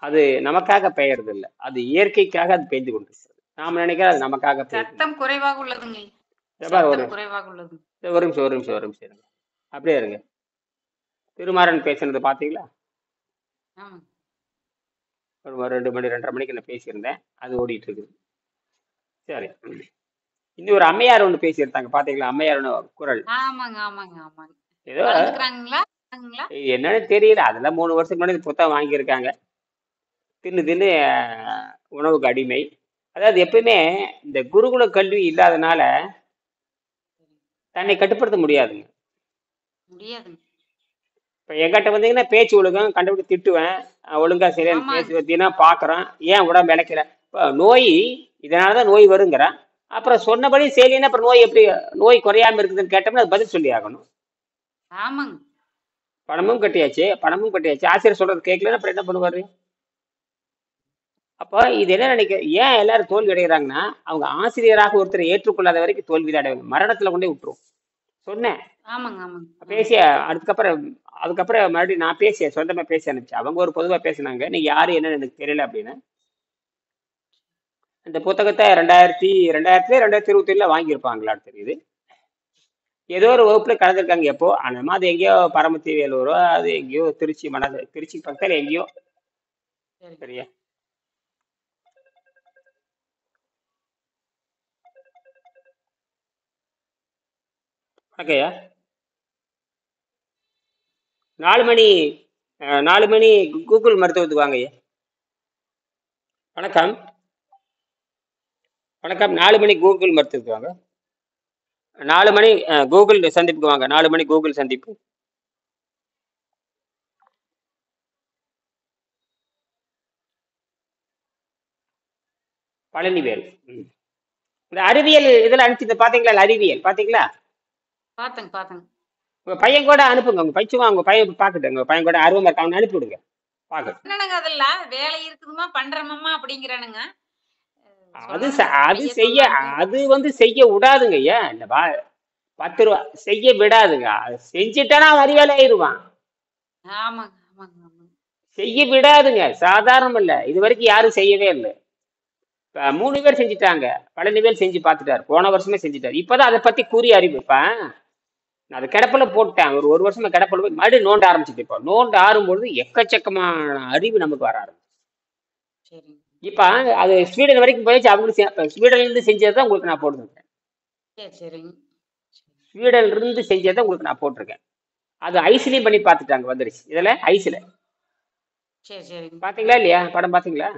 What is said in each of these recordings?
அது நமக்காக பெய்யறது இல்ல. அது இயற்கைக்காக அது பெய்து கொண்டிருக்கிறது. நாம நினைக்கிறோம் அது நமக்காக பெய்யுது. சத்தம் குறைவாக உள்ளதுங்க. எப்பா ஒரு சத்தம் குறைவாக உள்ளது. ஒரு நிமிஷம் ஒரு நிமிஷம் ஒரு நிமிஷம் இருங்க. அப்படியே இருங்க. திருமாறன் பேசுனது பாத்தீங்களா? ஆமாங்க. ஒரு 2 மணி 2:30 மணிக்கு நான் பேசியிருந்தேன். அது ஓடிட்டு இருக்குது. சரி. இன்னும் ஒரு அம்மையார் ஒண்ணு பேசியிருந்தாங்க பாத்தீங்களா? அம்மையார் குரல். ஆமாங்க, ஆமாங்க, ஆமாங்க. ஏதோ கலந்துக்கிறாங்களா? ங்களா? என்னன்னு தெரியல. அதெல்லாம் 3 வருஷத்துக்கு முன்னாடி புத்தகம் வாங்கியிருக்காங்க. தின்னு தின்னு உணவுக்கு அடிமை. அதாவது எப்பயுமே இந்த குருகுல கல்வி இல்லாதனால தன்னை கட்டுப்படுத்த முடியாதுங்க. முடியாதுங்க. இப்ப என்கிட்ட வந்தீங்கன்னா பேச்சு ஒழுங்கும் கண்டுபிடி திட்டுவேன். ஒழுங்கா சரியான்னு ஆமாங்க. பேசுவேன். தினம் பாக்குறேன். ஏன் உடம்பு இழைக்கல? இப்ப நோய் இதனாலதான் நோய் வருங்கிறேன். அப்புறம் சொன்னபடி செய்யலைன்னா அப்புறம் நோய் எப்படி நோய் குறையாம இருக்குதுன்னு கேட்டோம்னா அது பதில் சொல்லி ஆகணும். ஆமாங்க. பணமும் கட்டியாச்சு. ஆசிரியர் சொல்றது கேட்கலன்னா அப்புறம் என்ன பண்ணுவாரு? அப்போ இது என்ன நினைக்க ஏன் எல்லாரும் தோல்வி அடைகிறாங்கன்னா அவங்க ஆசிரியராக ஒருத்தரை ஏற்றுக்கொள்ளாத வரைக்கும் தோல்வி தான் அடைவாங்க. மரணத்துல கொண்டே விட்டுரும். சொன்னேன் ஆமாங்க, ஆமாங்க, ஆமாங்க. பேசிய அதுக்கப்புறம் மறுபடியும் நான் பேசிய சொந்தமா பேசி அனுப்பிச்சேன். அவங்க ஒரு பொதுவா பேசினாங்க. நீ யாரு என்னன்னு எனக்கு தெரியல அப்படின்னு. இந்த புத்தகத்தை 2020 வாங்கியிருப்பாங்களான்னு தெரியுது. ஏதோ ஒரு வகுப்புல கலந்துருக்காங்க எப்போ ஆனா அது எங்கேயோ பரமத்தி வேலூரோ அது எங்கேயோ திருச்சி பக்கத்துல எங்கேயோ. சரிங்க. சரியா? ஓகேயா? 4 மணி 4 மணி கூகுள் மருத்துவத்துக்கு வாங்கய்யா. வணக்கம். வணக்கம். 4 மணி கூகுள் மருத்துவத்துக்கு வாங்க. 4 மணி கூகுள் சந்திப்புக்கு வாங்க. 4 மணி கூகுள் சந்திப்பு. பழனிவேல். இந்த அறிவியல் இதெல்லாம் அனுப்பிச்சு பாத்தீங்களா? அறிவியல் பாத்தீங்களா? பாத்தங்க, பாத்தங்க. உங்க பையன் கூட அனுப்புங்க. உங்க பைச்சுமா உங்க பையன் பாக்கட்டும். உங்க பையன் கூட ஆர்வமா இருக்க அவனை அனுப்பி விடுங்க. பாக்கட்டும். என்னங்க அதெல்லாம் வேலை இருக்குதுமா பண்றமாமா அப்படிங்கிறானுங்க. அது சொல்லணுங்க. அது பைய செய்ய சொல்லலான்ட்டு. அது செய்ய விடாதுங்க. ஐயா இந்த 10 ரூபா செய்ய விடாதுங்க. அது செஞ்சுட்டானா அவன் அறிவாளி ஆயிடுவான். ஆமாங்க, ஆமாங்க, ஆமாங்க. செய்ய விடாதுங்க. சாதாரணம் இல்ல. இது வரைக்கும் யாரும் செய்யவே இல்லை. 3 பேர் செஞ்சுட்டாங்க. பழனிவேல் செஞ்சு பார்த்துட்டாரு. போன வருஷமே செஞ்சுட்டாரு. இப்பதான் அதை பத்தி கூறிய அறிவு. இப்ப நான் அது கிடப்பில போட்டேன். ஒரு வருஷமா கிடப்பில போய் மறுபடியும் நோண்ட ஆரம்பிச்சுட்டு இப்போ நோண்ட ஆறும்பொழுது எக்கச்சக்கமான அறிவு நமக்கு வர ஆரம்பிச்சு. சரிங்க. இப்ப அது ஸ்வீடன் வரைக்கும் போயிடுச்சு. அவங்களுக்கு ஸ்வீடன்ல இருந்து செஞ்சதுதான் உங்களுக்கு நான் போட்டுருக்கேன். சரி, சரிங்க. ஸ்வீடன்ல இருந்து செஞ்சதை உங்களுக்கு நான் போட்டிருக்கேன். அது ஐஸ்லயும் பண்ணி பார்த்துட்டாங்க. வந்துருச்சு இதுல ஐஸ்ல. சரி, சரிங்க. பாத்தீங்களா இல்லையா? படம் பாத்தீங்களா?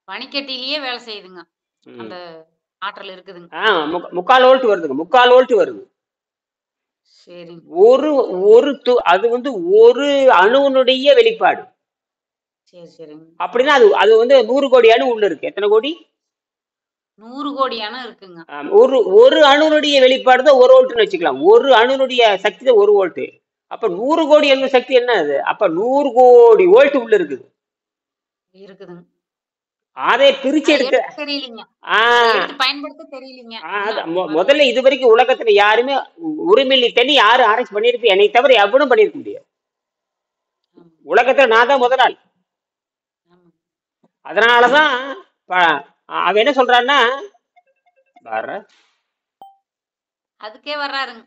பனிக்கட்டிலேயே வேலை செய்யுதுங்க. ம். அந்த ஆற்றல் இருக்குதுங்க. 3/4 வோல்ட் வருதுங்க. 3/4 வோல்ட் வருது. சரிங்க. ஒரு ஒரு அது ஒரு அணுவினுடைய வெளிப்பாடு. சரி, சரிங்க. அப்படின்னா அது 100 கோடி அணு உள்ள இருக்கு. எத்தனை கோடி? 100 கோடி அணு இருக்குங்க. ஒரு ஒரு அணுனுடைய வெளிப்பாடு தான் 1 வோல்ட்னு வச்சுக்கலாம். ஒரு அணுனுடைய சக்தி தான் 1 வோல்ட். அப்ப 100 கோடி அணு சக்தி என்ன அது? அப்ப 100 கோடி வோல்ட் உள்ள இருக்குது. இருக்குதுங்க. அதை பிரிச்சு எடுத்து தெரியலீங்க. ஆஹ் எடுத்து பயன்படுத்த தெரியலீங்க. முதல்ல இது வரைக்கும் உலகத்துல யாருமே 1 மில்லி தண்ணி யாரும் ஆராய்ச்சி பண்ணிருப்பீங்க. என்னை தவிர எவனும் பண்ணிருக்க முடியாது. உலகத்துல நான் தான் முதல் ஆள். அதனாலதான் அவன் என்ன சொல்றான்னா அதுக்கே வர்றாருங்க.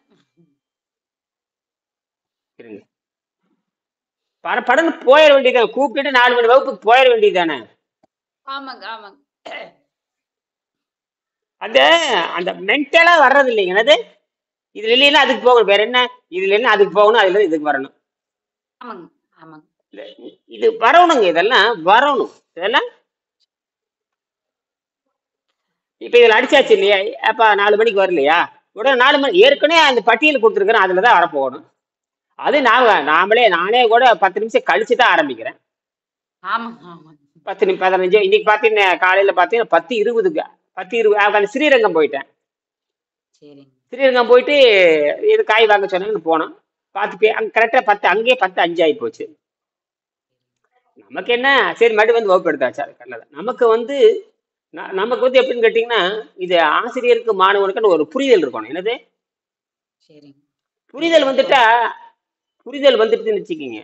படன்னு போயிட வேண்டியதானே. கூப்பிட்டு 4 மணி வகுப்புக்கு போயிட வேண்டியதானே. ஆமாங்க, ஆமாங்க. அந்த அந்த மென்டலா வர்றது இல்லைங்க. என்னது இதுல இல்லைன்னா அதுக்கு போகணும். வேற என்ன? இதுல இல்லைன்னா அதுக்கு போகணும். அதுல இதுக்கு வரணும். ஆமாங்க, ஆமாங்க. இது வரணுங்க. இதெல்லாம் வரணும். இதெல்லாம் இப்ப இதுல அடிச்சாச்சு இல்லையா? அப்ப 4 மணிக்கு வரலையா? உடனே 4 மணி ஏற்கனவே அந்த பட்டியல் கொடுத்துருக்கிறேன். அதுலதான் வரப்போகணும். அது நானே கூட 10 நிமிஷம் கழிச்சு தான் ஆரம்பிக்கிறேன். 10 15 இன்னைக்கு பாத்தீங்கன்னா காலையில பாத்தீங்கன்னா 10:20க்கு 10:20 ஸ்ரீரங்கம் போயிட்டேன். ஸ்ரீரங்கம் போயிட்டு இது காய் வாங்க சொன்னாங்கன்னு போனோம். பார்த்து அங்க கரெக்டா 10 அங்கேயே 10:05 ஆகி போச்சு. நமக்கு என்ன சரி மறுபடியும் வகுப்பு எடுத்தாச்சு. அது நல்லது. நமக்கு எப்படின்னு கேட்டீங்கன்னா இது ஆசிரியருக்கு மாணவனுக்கு ஒரு புரிதல் இருக்கணும். என்னது புரிதல் வந்துட்டுன்னு வச்சுக்கீங்க.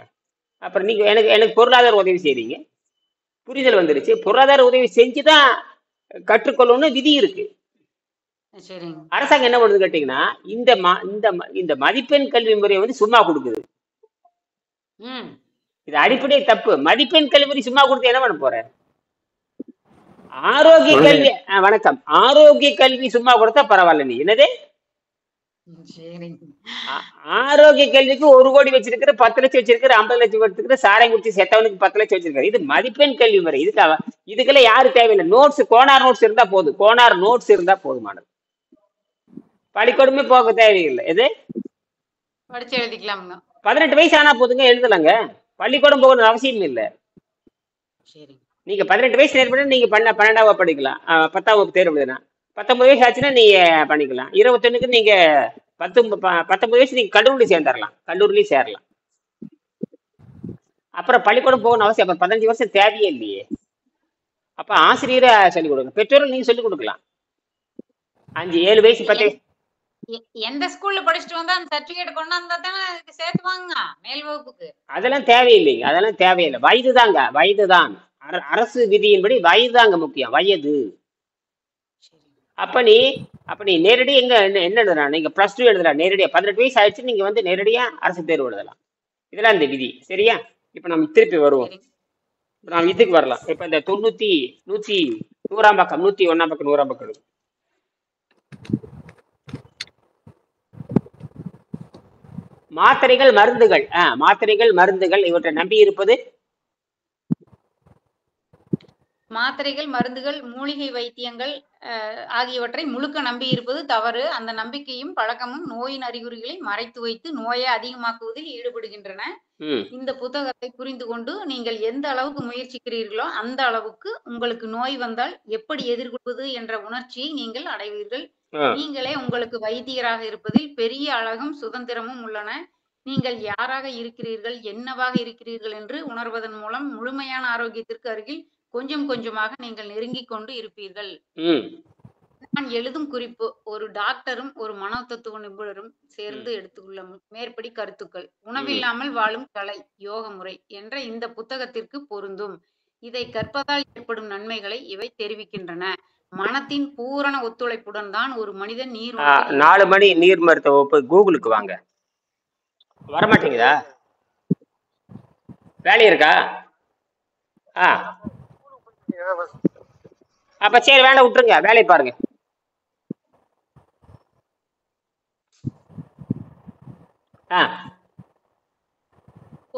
அப்புறம் நீங்க எனக்கு பொருளாதார உதவி செய்றீங்க. புரிதல் வந்துருச்சு. பொருளாதார உதவி செஞ்சுதான் கற்றுக்கொள்ளணும்னு விதி இருக்கு. சரிங்க. அரசாங்கம் என்ன பண்ணுது கேட்டீங்கன்னா, இந்த மதிப்பெண் கல்வி முறையை வந்து சும்மா கொடுக்குது. ம். இது அடிப்படை தப்பு. மதிப்பெண் கல்வி முறை சும்மா கொடுத்து என்ன பண்ண போற? ஆரோக்கிய கல்வி வணக்கம். ஆரோக்கிய கல்வி சும்மா கொடுத்தா பரவாயில்ல. நீ என்னது சரிங்க. ஆரோக்கிய கல்விக்கு 1 கோடி வச்சிருக்கிற, 10 லட்சம் வச்சிருக்கிற, 50 லட்சம் வச்சிருக்கிற, சாராயம் குடிச்சு செத்தவனுக்கு 10 லட்சம் வச்சிருக்காரு. இது மதிப்பெண் கல்வி முறை. இதுக்கெல்லாம் யாரு தேவையில்லை. நோட்ஸ், கோனார் நோட்ஸ் இருந்தா போதும். கோனார் நோட்ஸ் இருந்தா போதுமானது. பள்ளிக்கூடமே போக தேவையில்லை. எது படிச்சு எழுதிக்கலாமுங்க. 18 வயசு ஆனா போதுங்க, எழுதலாங்க. பள்ளிக்கூடம் போகணும்னு அவசியம் இல்லை. சரி. நீங்க 18 வயசு நேர்பட நீங்க 12ஆவது படிக்கலாம். 10ஆம் வகுப்பு தேர்வு எழுதுனா 19 வயசு ஆச்சுன்னா நீங்க பண்ணிக்கலாம். 21க்கு நீங்க 19 வயசு நீங்க கல்லூரி சேர்ந்துடலாம். கல்லூரிலையும் சேரலாம். அப்புறம் பள்ளிக்கூடம் போகணும் அவசியம். அப்புறம் 15 வருஷம் தேவையே இல்லையே. அப்ப ஆசிரியரை சொல்லிக் கொடுங்க. பெற்றோர்கள் நீங்க சொல்லிக் கொடுக்கலாம். 5, 7 வயசு 10 வயசு எந்த ஸ்கூல்ல படிச்சுட்டு வந்தா அந்த சர்டிபிகேட் கொண்டாந்தா தானே சேர்த்துவாங்க மேல் வகுப்புக்கு. அதெல்லாம் தேவையில்லைங்க. அதெல்லாம் தேவையில்லை. வயதுதாங்க, வயதுதான். அரசு விதியின்படி வயதுதாங்க முக்கியம். வயது. அப்ப நீ நேரடியா என்ன எழுதலாம்? நீங்க +2 எழுதலாம். நேரடியா 18 வயசு ஆயிடுச்சு, நீங்க வந்து நேரடியா அரசு தேர்வு எழுதலாம். இதெல்லாம் இந்த விதி. சரியா? இப்ப நம்ம திருப்பி வருவோம். நாம் இதுக்கு வரலாம். இப்ப இந்த 100ஆம் பக்கம், 101ஆம் பக்கம், 100ஆம் பக்கம். மாத்திரைகள், மருந்துகள். மாத்திரைகள், மருந்துகள் இவற்றை நம்பி இருப்பது. மாத்திரைகள், மருந்துகள், மூலிகை வைத்தியங்கள் ஆகியவற்றை முழுக்க நம்பி இருப்பது தவறு. அந்த நம்பிக்கையும் பழக்கமும் நோயின் அறிகுறிகளை மறைத்து வைத்து நோயை அதிகமாக்குவதில் ஈடுபடுகின்றன. இந்த புத்தகத்தை புரிந்து கொண்டு நீங்கள் எந்த அளவுக்கு முயற்சிக்கிறீர்களோ அந்த அளவுக்கு உங்களுக்கு நோய் வந்தால் எப்படி எதிர்கொள்வது என்ற உணர்ச்சியை நீங்கள் அடைவீர்கள். நீங்களே உங்களுக்கு வைத்தியராக இருப்பதில் பெரிய அழகும் சுதந்திரமும் உள்ளன. நீங்கள் யாராக இருக்கிறீர்கள், என்னவாக இருக்கிறீர்கள் என்று உணர்வதன் மூலம் முழுமையான ஆரோக்கியத்திற்கு அருகில் கொஞ்சம் கொஞ்சமாக நீங்கள் நெருங்கிக் கொண்டு இருப்பீர்கள். நான் எழுதும் குறிப்பு. ஒரு டாக்டரும் ஒரு மனோதத்துவ நிபுணரும் சேர்ந்து எடுத்துள்ள மேற்படி கருத்துக்கள் உணவில்லாமல் வாழும் கலை, யோக முறை என்ற இந்த புத்தகத்திற்கு பொருந்தும். இதை கற்பதால் ஏற்படும் நன்மைகளை இவை தெரிவிக்கின்றன. மனத்தின் பூரண ஒத்துழைப்புடன் தான் ஒரு மனிதன் 4 மணி நீர் மருத்துவ வகுப்பு கூகுளுக்கு வாங்க. வரமாட்டீங்களா? வேலை இருக்கா? அப்ப சரி, வேலை விட்டுருங்க, வேலையை பாருங்க.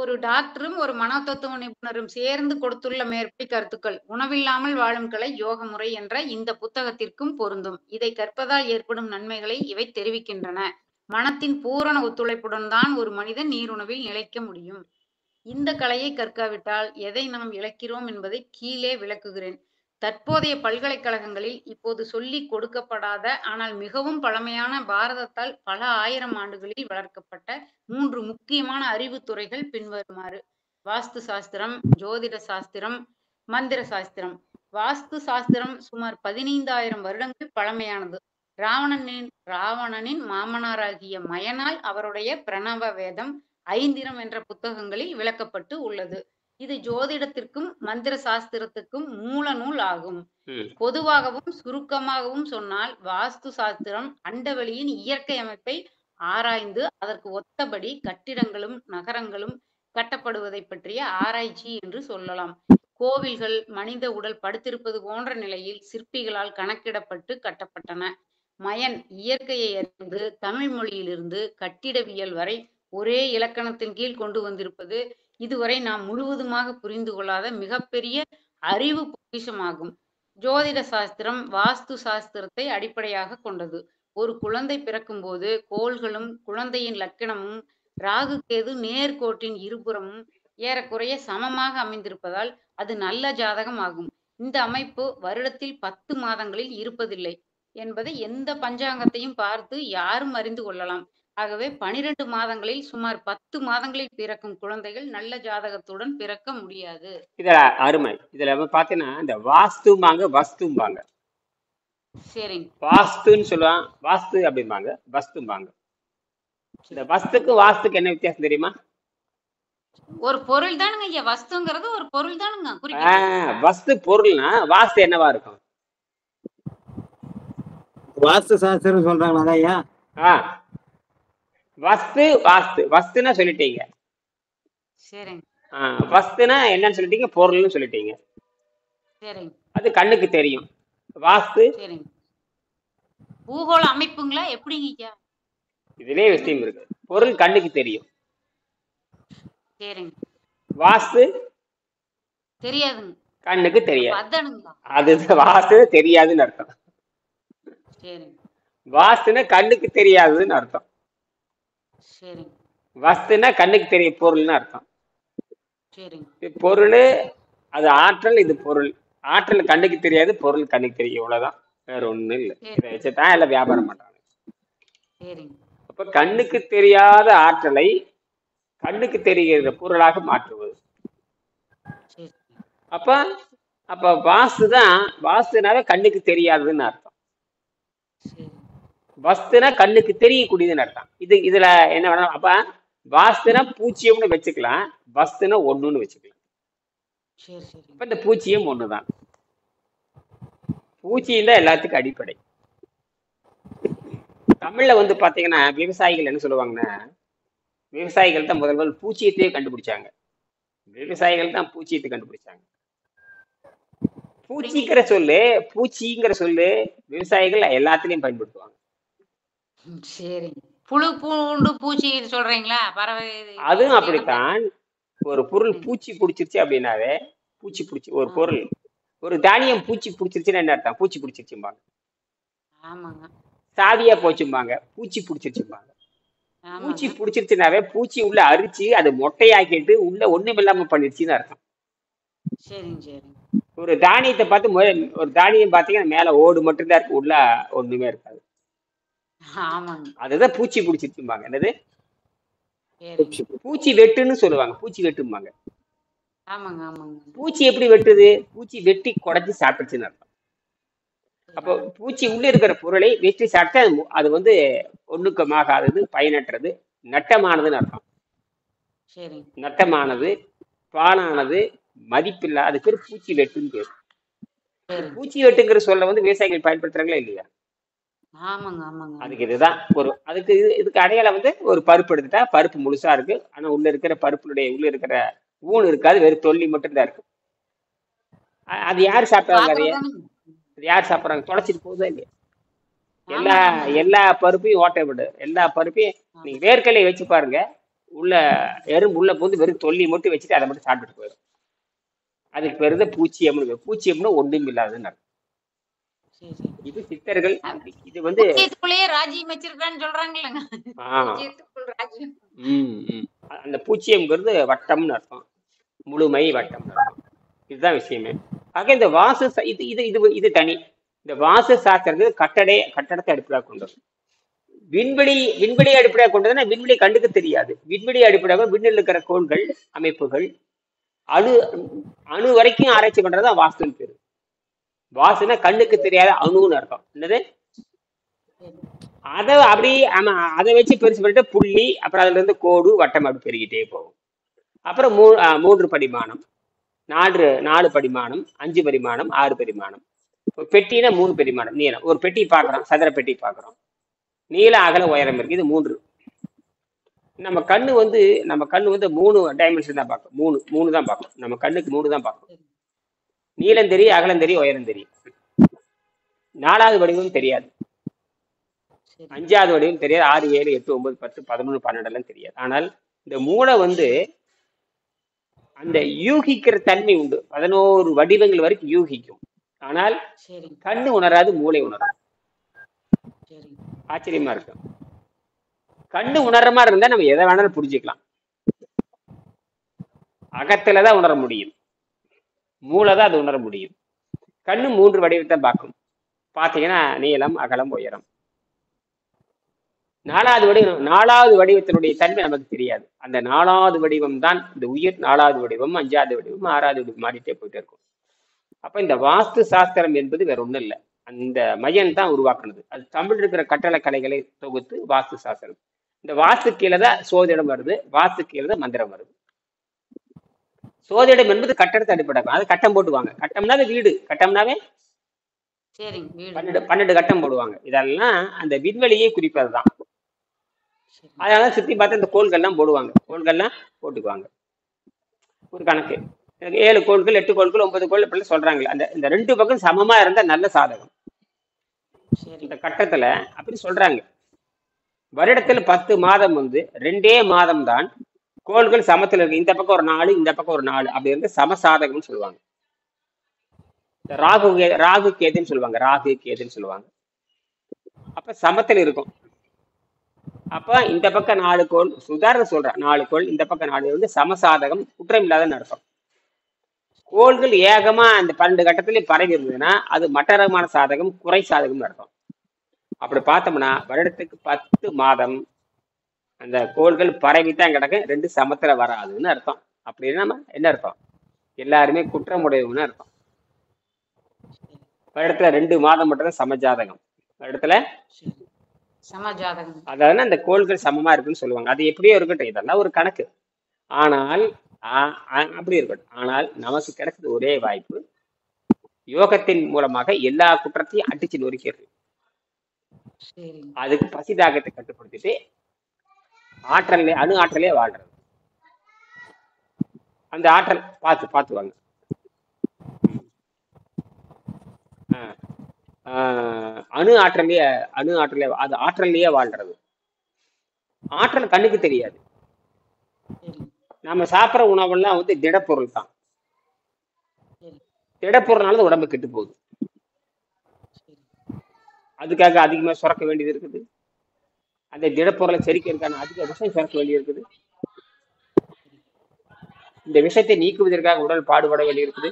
ஒரு டாக்டரும் ஒரு மனோதத்துவ நிபுணரும் சேர்ந்து கொடுத்துள்ள மேற்படி கருத்துக்கள் உணவில்லாமல் வாழும் கலை, யோக முறை என்ற இந்த புத்தகத்திற்கும் பொருந்தும். இதை கற்பதால் ஏற்படும் நன்மைகளை இவை தெரிவிக்கின்றன. மனத்தின் பூரண ஒத்துழைப்புடன் தான் ஒரு மனிதன் நீருணவில் நிலைக்க முடியும். இந்த கலையை கற்காவிட்டால் எதை நாம் இழக்கிறோம் என்பதை கீழே விளக்குகிறேன். தற்போதைய பல்கலைக்கழகங்களில் இப்போது சொல்லிக் கொடுக்கப்படாத ஆனால் மிகவும் பழமையான பாரதத்தால் பல 1000 ஆண்டுகளில் வளர்க்கப்பட்ட 3 முக்கியமான அறிவு துறைகள் பின்வருமாறு: வாஸ்து சாஸ்திரம், ஜோதிட சாஸ்திரம், மந்திர சாஸ்திரம். வாஸ்து சாஸ்திரம் சுமார் 15,000 வருடங்கள் பழமையானது. ராவணனின் மாமனாராகிய மயனால் அவருடைய பிரணவ வேதம், ஐந்திரம் என்ற புத்தகங்களில் விளக்கப்பட்டு உள்ளது. இது ஜோதிடத்திற்கும் மந்திர சாஸ்திரத்துக்கும் மூல நூல் ஆகும். பொதுவாகவும் சுருக்கமாகவும் சொன்னால் வாஸ்து சாஸ்திரம் அண்டவெளியின் இயற்கை அமைப்பை ஆராய்ந்து அதற்கு ஒத்தபடி கட்டிடங்களும் நகரங்களும் கட்டப்படுவதை பற்றிய ஆராய்ச்சி என்று சொல்லலாம். கோவில்கள் மனித உடல் படுத்திருப்பது போன்ற நிலையில் சிற்பிகளால் கணக்கிடப்பட்டு கட்டப்பட்டன. மயன் இயற்கையை அறிந்து தமிழ் மொழியிலிருந்து கட்டிடவியல் வரை ஒரே இலக்கணத்தின் கீழ் கொண்டு வந்திருப்பது இதுவரை நாம் முழுவதுமாக புரிந்து கொள்ளாத மிகப்பெரிய அறிவு பொக்கிஷமாகும். ஜோதிட சாஸ்திரம் வாஸ்து சாஸ்திரத்தை அடிப்படையாக கொண்டது. ஒரு குழந்தை பிறக்கும் போது கோள்களும் குழந்தையின் லக்கணமும் ராகு கேது நேர்கோட்டின் இருபுறமும் ஏறக்குறைய சமமாக அமைந்திருப்பதால் அது நல்ல ஜாதகம் ஆகும். இந்த அமைப்பு வருடத்தில் 10 மாதங்களில் இருப்பதில்லை என்பதை எந்த பஞ்சாங்கத்தையும் பார்த்து யாரும் அறிந்து கொள்ளலாம். ஆகவே 12 மாதங்களில் சுமார் 10 மாதங்களில் பிறக்கும் குழந்தைகள் நல்ல ஜாதகத்துடன் பிறக்க முடியாது. இதுல அருமை. இதுல பாத்தீங்கன்னா இந்த வாஸ்தும்பாங்க, வஸ்தும்பாங்க. சரிங்க. வாஸ்துன்னு சொல்லுவாங்க, வாஸ்து அப்படிம்பாங்க, வஸ்தும்பாங்க. இந்த வஸ்துக்கு வாஸ்துக்கு என்ன வித்தியாசம் தெரியுமா? ஒரு பொருள் தானுங்க ஐயா, வஸ்துங்கிறது ஒரு பொருள் தானுங்க குறிக்குது. வஸ்து பொருள்னா வாஸ்து என்னவா இருக்கும்? வாஸ்து சாஸ்திரம் சொல்றாங்களா அதான் ஐயா? வஸ்து வாஸ்து வஸ்துன்னா சொல்லிட்டீங்க. சரிங்க. வஸ்துனா என்னன்னு சொல்லிட்டீங்க, பொருள்னு சொல்லிட்டீங்க. சரிங்க. அது கண்ணுக்கு தெரியும். வாஸ்து சரிங்க. பூகோள அமைப்புங்களா எப்படிங்க ஐயா? இதுவே விஷயம் இருக்கு. பொருள் கண்ணுக்கு தெரியும். சரிங்க. வாஸ்து தெரியாதுங்க. கண்ணுக்கு தெரியாது. அதானுங்களா? அது வாஸ்து தெரியாதுன்னு அர்த்தம். சரிங்க. வாஸ்துன்னா கண்ணுக்கு தெரியாதுன்னு அர்த்தம். சரிங்க. வஸ்துன்னா கண்ணுக்கு தெரிய பொருள்னு அர்த்தம். சரிங்க. பொருள் அது ஆற்றல், இது பொருள். ஆற்றல் கண்ணுக்கு தெரியாது, பொருள் கண்ணுக்கு தெரியும். இவ்வளவுதான், வேற ஒண்ணும் இல்லை. இதை வச்சுதான் எல்லாம் வியாபாரம் பண்றாங்க. சரிங்க. அப்ப கண்ணுக்கு தெரியாத ஆற்றலை கண்ணுக்கு தெரிகிற பொருளாக மாற்றுவது. சரி. அப்ப அப்ப வாஸ்துதான், வாஸ்துனாவே கண்ணுக்கு தெரியாதுன்னு அர்த்தம். சரி. வஸ்துனா கண்ணுக்கு தெரியக்கூடியதுன்னு அர்த்தம். இதுல என்ன வேணும்? அப்ப வாஸ்துனா பூச்சியம்னு வச்சுக்கலாம், வஸ்துனா ஒண்ணுன்னு வச்சுக்கலாம். சரி. சரி. அப்ப இந்த பூச்சியம் ஒண்ணுதான். பூச்சியம் தான் எல்லாத்துக்கும் அடிப்படை. தமிழ்ல வந்து பாத்தீங்கன்னா விவசாயிகள் என்ன சொல்லுவாங்கன்னா, விவசாயிகள் தான் முதல் பூச்சியத்தையே கண்டுபிடிச்சாங்க. விவசாயிகள் தான் பூச்சியத்தை கண்டுபிடிச்சாங்க. பூச்சிங்கிற சொல்லு விவசாயிகள் எல்லாத்துலயும் பயன்படுத்துவாங்க. சரிங்க. புழு பூண்டு பூச்சி சொல்றீங்களா? பறவை அதுவும் அப்படித்தான். ஒரு பொருள் பூச்சி பிடிச்சிருச்சு அப்படின்னாவே, பூச்சி பிடிச்சி ஒரு பொருள், ஒரு தானியம் பூச்சி பிடிச்சிருச்சுன்னா என்ன அர்த்தம்? பூச்சி பிடிச்சிருச்சும்பாங்க. ஆமாங்க. சாவியா போச்சும்பாங்க, பூச்சி பிடிச்சிருச்சும்பாங்க. பூச்சி பிடிச்சிருச்சுனாவே பூச்சி உள்ள அரிச்சு அது மொட்டையாக்கிட்டு உள்ள ஒண்ணும் இல்லாம பண்ணிருச்சுன்னு அர்த்தம். சரிங்க. சரிங்க. ஒரு தானியத்தை பார்த்து, ஒரு தானியம் பாத்தீங்கன்னா மேல ஓடு மட்டும்தான் இருக்கு, உள்ள ஒண்ணுமே இருக்காது. ஆமாங்க. அதுதான் பூச்சி பிடிச்சிருச்சும்பாங்க. என்னது? பூச்சி வெட்டுன்னு சொல்லுவாங்க, பூச்சி வெட்டும்பாங்க. ஆமாங்க. ஆமாங்க. பூச்சி எப்படி வெட்டுது? பூச்சி வெட்டி குடைச்சி சாப்பிட்டுச்சுன்னு அர்த்தம். அப்போ பூச்சி உள்ள இருக்கிற பொருளை வெட்டி சாப்பிட்டா அது வந்து ஒண்ணுக்கமாகாதது, பயனற்றது, நட்டமானதுன்னு அர்த்தம். நட்டமானது, பாலானது, மதிப்பில்லா, அது பேர் பூச்சி வெட்டுன்னு பேர். பூச்சி வெட்டுங்கிற சொல்ல வந்து விவசாயிகள் பயன்படுத்துறாங்களா இல்லையா? அதுக்கு இதுதான் இதுக்கு அடையாளம் வந்து ஒரு பருப்பு எடுத்துட்டா பருப்பு முழுசா இருக்கு, ஆனா உள்ள இருக்கிற பருப்புடைய உள்ள இருக்கிற ஊன் இருக்காது, வெறும் தொல்லி மட்டும் தான் இருக்கு. அது யாரு சாப்பிட்டாங்க? அது யார் சாப்பிட்றாங்க? தொலைச்சிட்டு போகுதா இல்லையா? எல்லா பருப்பையும் ஓட்டை விடு, எல்லா பருப்பையும் நீங்க வேர்க்கலையை வச்சு பாருங்க, உள்ள எறும்பு உள்ள போது வெறும் தொல்லி மட்டும் வச்சுட்டு அதை மட்டும் சாப்பிட்டுட்டு போயிடும். அதுக்கு பேரு தான் பூச்சியம்னு. பூச்சியம்னு ஒன்றும் இல்லாதுன்னு அர்த்தம். இது சித்தர்கள். இது வந்து அந்த பூச்சியம்ங்கிறது வட்டம்னு அர்த்தம், முழுமை வட்டம்னு அர்த்தம். இதுதான் விஷயமே. ஆக இந்த வாசு இது இது இது இது தனி. இந்த வாசு சாஸ்திரங்கள் கட்டடத்தை அடிப்படையாக கொண்டது. விண்வெளி அடிப்படையாக கொண்டதுன்னா விண்வெளி கண்டுக்கு தெரியாது. விண்வெளி அடிப்படையாக விண்ணில் இருக்கிற கோள்கள், அமைப்புகள், அணு வரைக்கும் ஆராய்ச்சி பண்றதுதான் வாஸ்துன்னு பேரு. வாசுனா கண்ணுக்கு தெரியாத அணுன்னு அர்த்தம். என்னது? அதை அப்படி ஆமா, அதை வச்சு பெருசு பண்ணிட்டு புள்ளி, அப்புறம் அதுல இருந்து கோடு, வட்டம் அப்படி பெருகிட்டே போகும். அப்புறம் 3 பரிமாணம், 4 பரிமாணம், 5 பரிமாணம், 6 பரிமாணம். பெட்டினா 3 பரிமாணம் நீளம். ஒரு பெட்டி பாக்குறோம், சதுர பெட்டி பாக்குறோம், நீள அகல உயரம் இருக்கு. இது 3. நம்ம கண்ணு வந்து 3 டைமென்ஷன் தான் பார்க்கும். 3 தான் பார்க்கும். நம்ம கண்ணுக்கு 3 தான் பார்க்கும். நீளம் தெரியும், அகலம் தெரியும், உயரம் தெரியும். 4வது வடிவம் தெரியாது, 5வது வடிவம் தெரியாது, 6, 7, 8, 9, 10, 11, 12 எல்லாம் தெரியாது. ஆனால் இந்த மூளை வந்து அந்த யூகிக்கிற தன்மை உண்டு. 11 வடிவங்கள் வரைக்கும் யூகிக்கும். ஆனால் கண்ணு உணராது, மூளை உணரும். ஆச்சரியமா இருக்கும். கண்ணு உணர்ற மாதிரி இருந்தா நம்ம எதை வேணாலும் புரிஞ்சுக்கலாம். அகத்துலதான் உணர முடியும், மூளைதான் அது உணர முடியும். கண்ணு 3 வடிவத்தை பார்க்கும். பார்த்தீங்கன்னா நீளம், அகலம், உயரம். 4வது வடிவத்தினுடைய தன்மை நமக்கு தெரியாது. அந்த 4வது வடிவம் தான் இந்த உயிர். 4வது வடிவம், 5வது வடிவம், 6வது வடிவம் மாறிட்டே போயிட்டே இருக்கும். அப்ப இந்த வாஸ்து சாஸ்திரம் என்பது வேற ஒண்ணும் இல்லை, அந்த மையன் தான் உருவாக்குனது. அது தமிழ் இருக்கிற கட்டளை கலைகளை தொகுத்து வாஸ்து சாஸ்திரம். இந்த வாஸ்து கீழே தான் சோதிடம் வருது, வாஸ்து கீழே தான் மந்திரம் வருது. சோதிடம் என்பது கட்டடத்தை அடிப்படை. அது கட்டம் போட்டுவாங்க. கட்டம்னாவே வீடு, கட்டம்னாவே சரிங்க. வீடு. 12 கட்டம் போடுவாங்க. இதெல்லாம் அந்த விண்வெளியை குறிப்பதுதான். சரி. அதனால சுத்தி பார்த்து இந்த கோள்கள்லாம் போடுவாங்க. கோள்கள்லாம் போட்டுக்குவாங்க. ஒரு கணக்கு. எனக்கு 7 கோள்கள் 8 கோள்கள் 9 கோள் இப்படி சொல்றாங்க. அந்த இந்த 2 பக்கம் சமமா இருந்தா நல்ல சாதகம். சரி. இந்த கட்டத்துல அப்படி சொல்றாங்க. வருடத்துல 10 மாதம் வந்து 2 மாதம் தான் கோள்கள் சமத்துல இருக்கு. இந்த பக்கம் ஒரு 4, இந்த பக்கம் ஒரு 4 அப்படி இருந்து சமசாதகம்னு சொல்லுவாங்க. இந்த ராகு கேதுன்னு சொல்லுவாங்க. ராகு கேதுன்னு சொல்லுவாங்க. அப்ப சமத்துல இருக்கும். அப்ப இந்த பக்கம் 4 கோள், உதாரணம் சொல்றேன், 4 கோள், இந்த பக்கம் 4 வந்து சமசாதகம், குற்றம் இல்லாத அர்த்தம். கோள்கள் ஏகமா அந்த 12 கட்டத்திலேயே பரவி இருந்ததுன்னா அது மட்டரகமான சாதகம், குறை சாதகம்னு அர்த்தம். அப்படி பார்த்தோம்னா வருடத்துக்கு 10 மாதம் அந்த கோள்கள் பரவித்தான் கிடக்கு, 2 சமத்துல வராதுன்னு அர்த்தம். அப்படின்னா என்ன அர்த்தம்? எல்லாருமே குற்றமுடையவங்கன்னு அர்த்தம். வருடத்துல 2 மாதம் மட்டும்தான் சமஜாதகம். வருடத்துல சரி. சமஜாதகம். அதாவது அந்த கோள்கள் சமமா இருக்குன்னு சொல்லுவாங்க. அது எப்படியோ இருக்கட்டும், இதெல்லாம் ஒரு கணக்கு. ஆனால் அப்படி இருக்கட்டும். ஆனால் நமக்கு கிடைச்சது ஒரே வாய்ப்பு, யோகத்தின் மூலமாக எல்லா குற்றத்தையும் அடிச்சு நொறுக்கிறது. சரி. அதுக்கு பசி தாகத்தை கட்டுப்படுத்திட்டு அணு ஆற்றலே வாழ்றது. அந்த ஆற்றல் பார்த்து வாங்க. அணு ஆற்றலே அது ஆற்றலையே வாழ்றது. ஆற்றல் கண்ணுக்கு தெரியாது. சரி. நம்ம சாப்பிட்ற உணவெல்லாம் வந்து திடப்பொருள் தான். சரி. திடப்பொருள்னால உடம்பு கெட்டு போகுது. சரி. அதுக்காக அதிகமா சுரக்க வேண்டியது இருக்குது. அந்த திடப்பொருளை செரிக்கிறதுக்கான அதிக விஷம் சுரக்க வேண்டியது இருக்குது. இந்த விஷத்தை நீக்குவதற்காக உடல் பாடுபட வேண்டி இருக்குது.